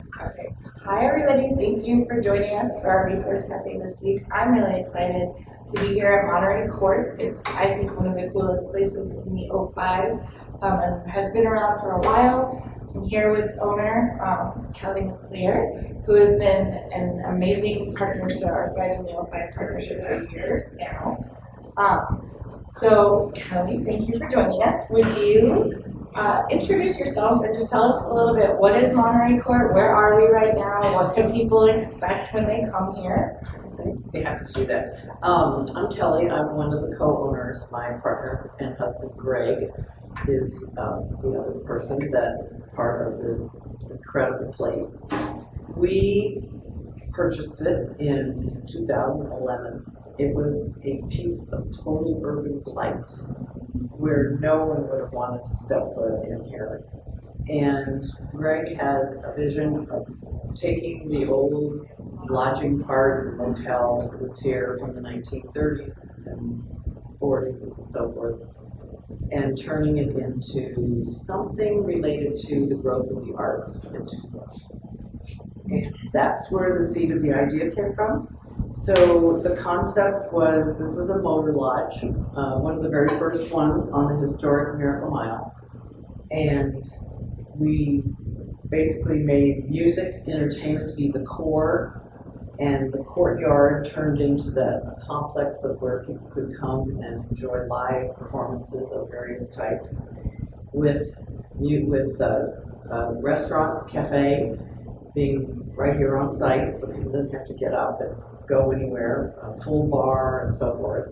Okay. Hi, everybody. Thank you for joining us for our Resource Cafe this week. I'm really excited to be here at Monterey Court. It's, I think, one of the coolest places in the O5 and has been around for a while. I'm here with owner Kelly McLear, who has been an amazing partner to our Thrive in the O5 partnership for years now. So, Kelly, thank you for joining us. Would you introduce yourself and just tell us a little bit, what is Monterey Court? Where are we right now? What can people expect when they come here? Okay, be happy to do that. I'm Kelly. I'm one of the co-owners. My partner and husband, Greg, is the other person that is part of this incredible place. We purchased it in 2011. It was a piece of total urban blight where no one would have wanted to step foot in here. And Greg had a vision of taking the old lodging part motel that was here from the 1930s and 40s and so forth, and turning it into something related to the growth of the arts in Tucson. And that's where the seed of the idea came from. So the concept was, this was a motor lodge, one of the very first ones on the historic Miracle Mile. And we basically made music, entertainment to be the core, and the courtyard turned into the complex of where people could come and enjoy live performances of various types with restaurant, cafe, being right here on site, so people didn't have to get up and go anywhere, a full bar and so forth.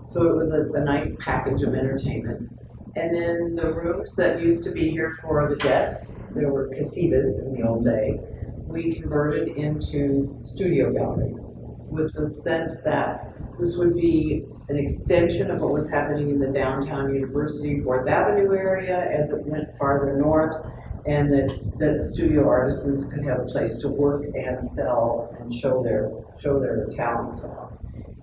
So it was a nice package of entertainment. And then the rooms that used to be here for the guests, there were casitas in the old day, we converted into studio galleries with the sense that this would be an extension of what was happening in the downtown University 4th Avenue area as it went farther north, and that studio artisans could have a place to work and sell and show their talents off.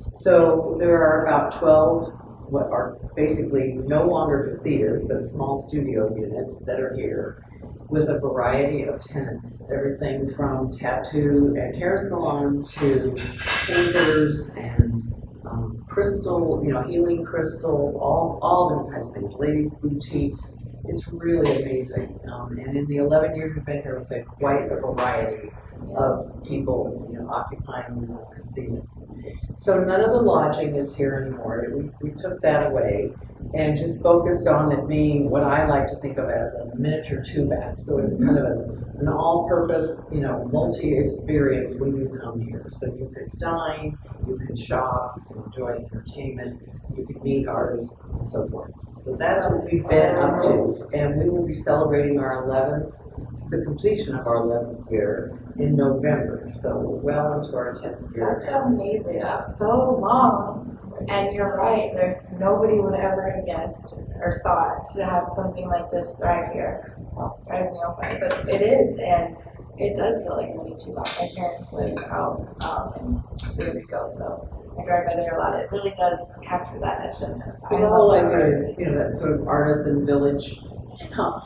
So there are about 12 what are basically no longer casitas, but small studio units that are here with a variety of tenants, everything from tattoo and hair salon to painters and crystal, healing crystals, all different kinds of things, ladies' boutiques. It's really amazing. And in the 11 years we've been here, we've had quite a variety of people, occupying these casinos. So none of the lodging is here anymore. We took that away and just focused on it being what I like to think of as a miniature two-back. So it's kind of an all-purpose, multi-experience when you come here. So you could dine, you could shop, you could enjoy entertainment, you could meet artists, and so forth. So that's what we've been up to, and we will be celebrating the completion of our 11th year in November. So we're well into our 10th year. That's amazing. That's so long. And you're right, nobody would ever have guessed or thought to have something like this thrive here. Well, thrive in the O5, but it is, and it does feel like a mini too long. My parents live out in Puerto Rico, so I drive by there a lot. It really does capture that essence. So the whole idea is, that sort of artisan village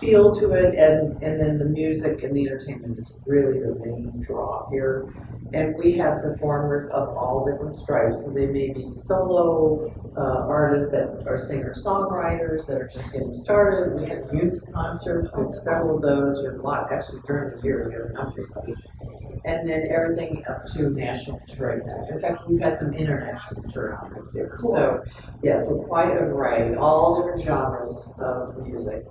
feel to it, and then the music and the entertainment is really the main draw here. And we have performers of all different stripes. So they may be solo artists that are singer-songwriters that are just getting started. We have youth concerts. We have several of those. We have a lot, actually, during the year. We have a number of those. And then everything up to national touring acts. In fact, we've had some international touring acts here. Cool. So quite a variety, all different genres of music.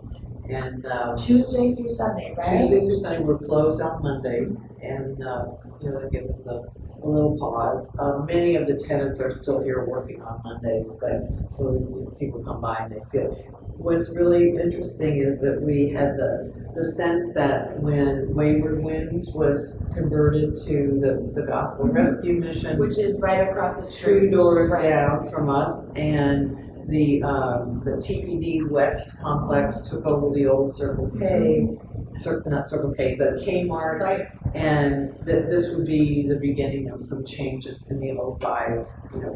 And Tuesday through Sunday, right? Tuesday through Sunday, we're closed on Mondays, and that gives us a little pause. Many of the tenants are still here working on Mondays, but so people come by and they see it. What's really interesting is that we had the sense that when Wayward Winds was converted to the Gospel Rescue Mission, which is right across the street, 2 doors down from us, and the TPD West complex took over the old Circle K, not Circle K, the Kmart, Right. and that this would be the beginning of some changes in the '05,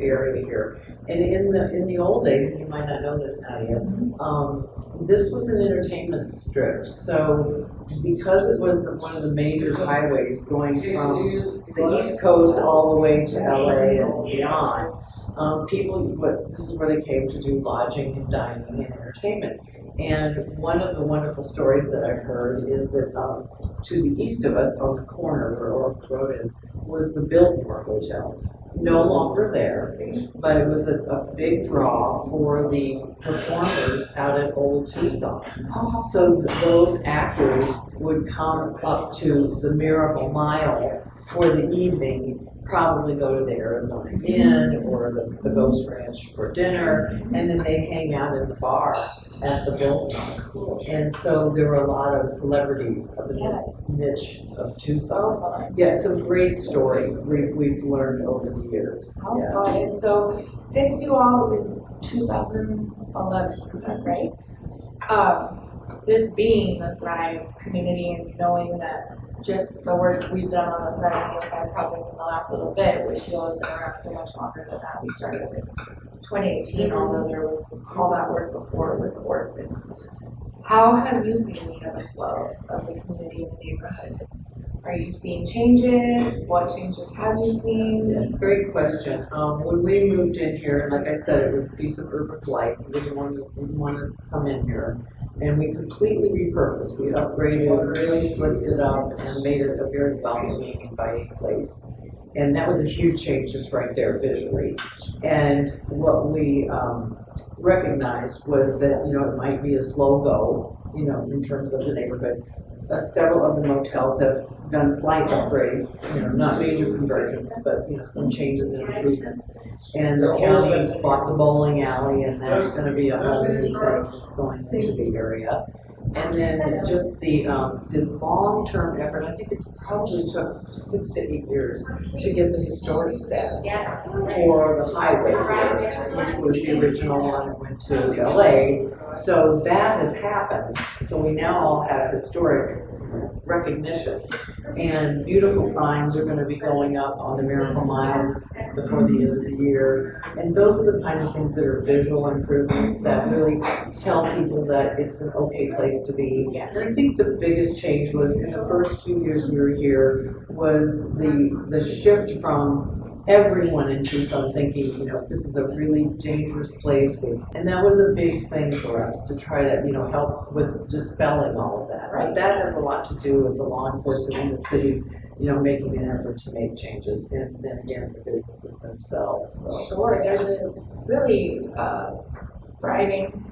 area here. And in the old days, and you might not know this, Nadia, this was an entertainment strip. So because it was one of the major highways going from the East Coast all the way to LA and beyond, this is where they came to do lodging and dining and entertainment. And one of the wonderful stories that I've heard is that to the east of us, on the corner where Oak Road is, was the Biltmore Hotel. No longer there, but it was a big draw for the performers out at Old Tucson. So those actors would come up to the Miracle Mile for the evening, probably go to the Arizona Inn or the Ghost Ranch for dinner, and then they hang out in the bar at the Biltmore. And so there were a lot of celebrities up in this niche of Tucson. Yeah, some great stories we've learned over the years. Oh, got it. So since you all in 2011, is that right? This being the Thrive community and knowing that just the work we've done on the Thrive Unified project in the last little bit, which you'll have been around for much longer than that. We started in 2018, although there was all that work before with the work. How have you seen the ebb and flow of the community in the neighborhood? Are you seeing changes? What changes have you seen? Great question. When we moved in here, like I said, it was a piece of urban blight. We didn't want to come in here. And we completely repurposed. We upgraded, really slicked it up, and made it a very welcoming, inviting place. And that was a huge change just right there visually. And what we recognized was that, it might be a slow go, in terms of the neighborhood. Several of the motels have done slight upgrades, not major conversions, but, some changes and improvements. And the county bought the bowling alley, and that's gonna be a whole new thing that's going into the area. And then just the long-term effort, I think it probably took 6 to 8 years to get the historic status for the highway, which was the original one that went to LA. So that has happened. So we now all have historic recognition. And beautiful signs are going to be going up on the Miracle Miles before the end of the year. And those are the kinds of things that are visual improvements that really tell people that it's an okay place to be. And I think the biggest change was in the first few years we were here was the shift from everyone in Tucson thinking, this is a really dangerous place. And that was a big thing for us to try to, help with dispelling all of that. Right? That has a lot to do with the law enforcement in the city, making an effort to make changes, and then again, the businesses themselves. So. Sure, there's a really thriving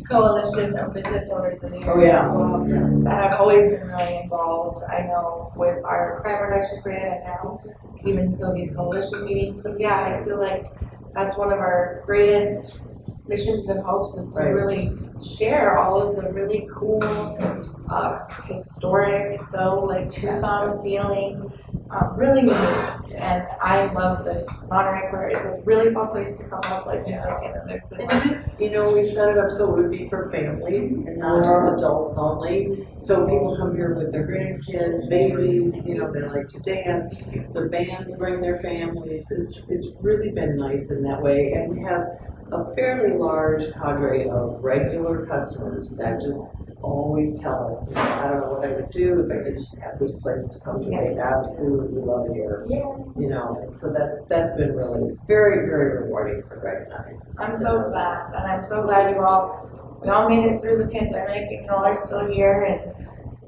coalition of business owners in the area as well that have always been really involved. I know with our crime reduction grant and now even so these coalition meetings. So yeah, I feel like that's one of our greatest missions and hopes is to really share all of the really cool, historic, Tucson feeling, really unique. And I love this Monterey where it's a really fun place to come watch live music, and then there's been and it is, we set it up so it would be for families and not just adults only. So people come here with their grandkids, babies, they like to dance. The bands bring their families. It's really been nice in that way, and we have a fairly large cadre of regular customers that just always tell us, I don't know what I would do if I didn't have this place to come to. They absolutely love it here. And so that's been really very, very rewarding for Greg and I. I'm so glad, and I'm so glad we all made it through the pandemic, and y'all are still here and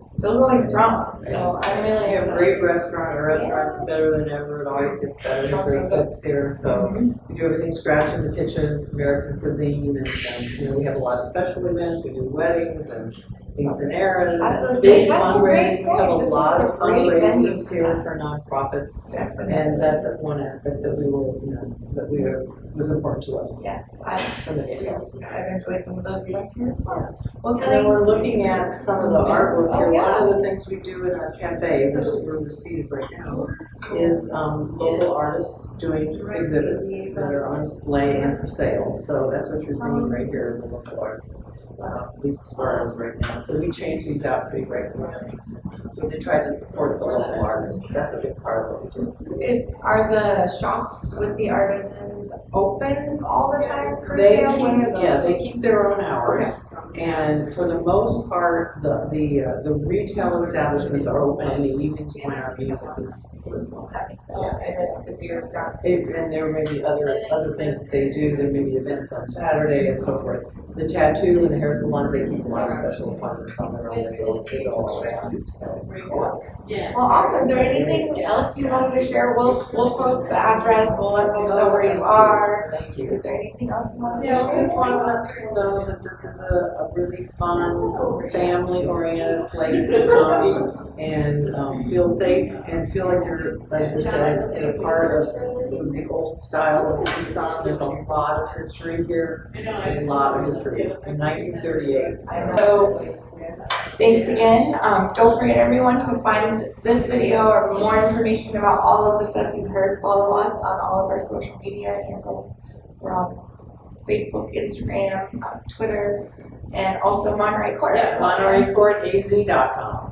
still going strong. So I'm really We have a great restaurant. Our restaurant's better than ever. It always gets better. We have great cooks here. So we do everything scratch in the kitchen. It's American cuisine. And we have a lot of special events. We do weddings and quinceañeras. Big fundraising. We have a lot of fundraisers here for nonprofits. Definitely. And that's one aspect that was important to us. Yes, From the beginning. I've enjoyed some of those events here as well. Well, And then we're looking at some of the artwork here. yeah. One of the things we do in our cafe, which is where we're seated right now, is local artists doing exhibits that are on display and for sale. So that's what you're seeing right here is a local artist. these spoils right now. So we change these out pretty regularly. We try to support the local artists. That's a big part of what we do. Are the shops with the artisans open all the time for They sale? keep, they keep their own hours, and for the most part, the retail establishments are open in the evenings when our music is on. That makes sense. Yeah. And it's busier. And there may be other things that they do. There may be events on Saturday and so forth. The tattoo and the hair salons, they keep a lot of special appointments on their own. They go all around. So. Well, also, is there anything else you wanted to share? We'll post the address. We'll let folks know where you are. Thank you. Is there anything else you wanted to Yeah, share? we just want to let people know that this is a really fun, family-oriented place to come and feel safe and feel like you're, like you said, a part of the old style of Tucson. There's a lot of history here, a lot of history from 1938. So, thanks again. Don't forget, everyone, to find this video or more information about all of the stuff you've heard. Follow us on all of our social media handles. We're on Facebook, Instagram, Twitter, and also Monterey Court. Yes, MontereyCourtAZ.com.